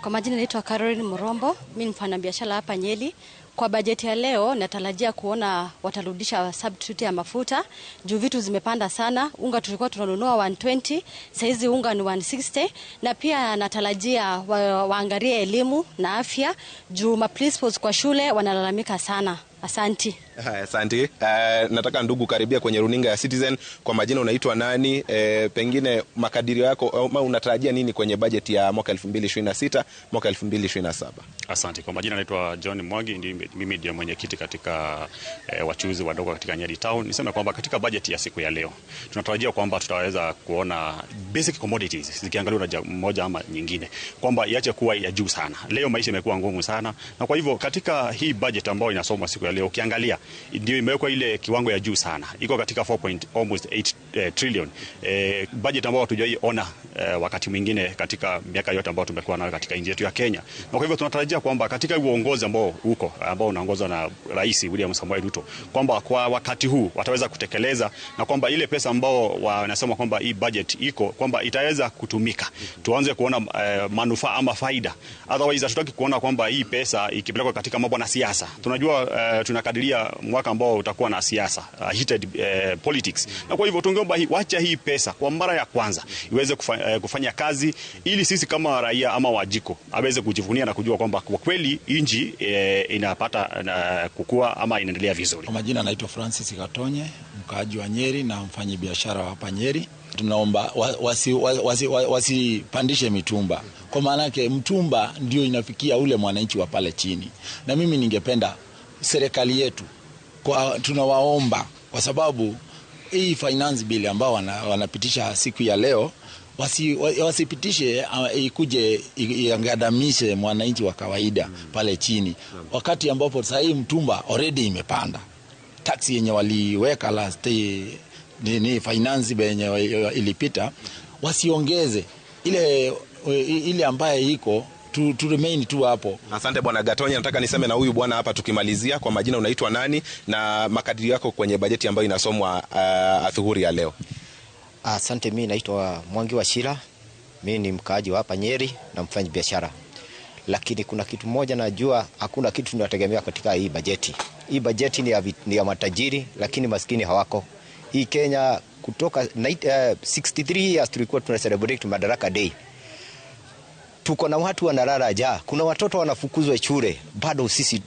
Kwa majina naitwa Caroline Murombo, mimi ni mfanyabiashara hapa Nyeri. Kwa bajeti ya leo natarajia kuona watarudisha substitute ya mafuta. Juu vitu zimepanda sana. Unga tulikuwa tunanunua 120, saizi unga ni 160, na pia natarajia waangalie elimu na afya juu principals kwa shule wanalalamika sana. Asanti. Asante. Nataka ndugu karibia kwenye runinga ya Citizen. Kwa majina unaitwa nani? Pengine makadirio yako au unatarajia nini kwenye bajeti ya mwaka 2026 mwaka 2027? Asante. Kwa majina naitwa John Mwangi, mimi ndiye mwenyekiti katika wachuuzi wadogo katika Nyeri Town. Niseme kwamba katika bajeti ya siku ya leo tunatarajia kwamba tutaweza kuona basic commodities zikiangaliwa na moja ama nyingine kwamba iache kuwa ya juu sana. Leo maisha imekuwa ngumu sana, na kwa hivyo katika hii budget ambayo inasomwa siku ya leo ukiangalia ndio imewekwa ile kiwango ya juu sana. Iko katika 4.8 trillion. Budget ambayo hatujaiona wakati mwingine katika miaka yote ambayo tumekuwa nayo katika nchi yetu ya Kenya. Na kwa hivyo tunatarajia kwamba katika uongozi ambao unaongozwa na Rais William Samoei Ruto kwamba kwa wakati huu wataweza kutekeleza, na kwamba ile pesa ambao wanasema kwamba hii budget iko kwamba itaweza kutumika. Tuanze kuona manufaa ama faida. Otherwise hatutaki kuona kwamba hii pesa ikipelekwa katika mambo na siasa. Tunajua tunakadiria mwaka ambao utakuwa na siasa, heated politics. Na kwa hivyo tungeomba wacha hii pesa kwa mara ya kwanza iweze kufanya kazi, ili sisi kama raia ama wajiko aweze kujivunia na kujua kwamba kwa kweli nchi inapata kukua ama inaendelea vizuri. Kwa majina naitwa Francis Gatonye, mkaaji wa Nyeri na mfanyabiashara hapa Nyeri. Tunaomba wasipandishe mitumba, kwa maana yake mtumba ndio inafikia ule mwananchi wa pale chini. Na mimi ningependa serikali yetu tunawaomba, kwa sababu hii finance bill ambao wanapitisha siku ya leo wasipitishe ikuje iangadamishe mwananchi wa kawaida pale chini, wakati ambapo sasa hii mtumba already imepanda. Tax yenye waliweka last ni finance yenye ilipita, wasiongeze ile ambaye iko to remain tu hapo. Asante bwana Gatonye. Nataka niseme na huyu bwana hapa tukimalizia. Kwa majina unaitwa nani na makadirio yako kwenye bajeti ambayo inasomwa adhuhuri ya leo? Asante, mimi naitwa Mwangi wa Shira. Mimi ni mkaaji wa hapa Nyeri na mfanyabiashara. Lakini kuna kitu moja najua, hakuna kitu tunategemea katika hii bajeti. Hii bajeti ni ya matajiri, lakini maskini hawako. Hii Kenya kutoka 63 years tulikuwa tuna celebrate Madaraka Day. Tuko na watu wanalala njaa, kuna watoto wanafukuzwa shule, bado sisi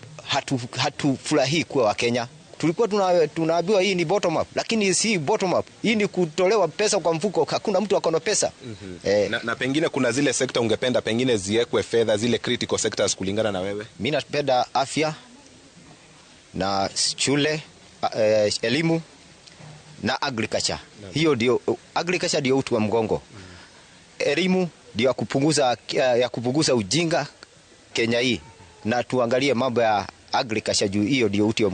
hatufurahi kuwa wa Kenya. Tulikuwa tunaambiwa hii ni bottom up, lakini si bottom up. Hii ni kutolewa pesa kwa mfuko, hakuna mtu akona pesa. Na pengine kuna zile sekta ungependa pengine ziwekwe fedha, zile critical sectors kulingana na wewe? Mimi napenda afya na shule, elimu na agriculture. Hiyo ndio agriculture ndio uti wa mgongo. Elimu ndio ya kupunguza ujinga Kenya hii, na tuangalie mambo ya agriculture juu hiyo ndio uti wa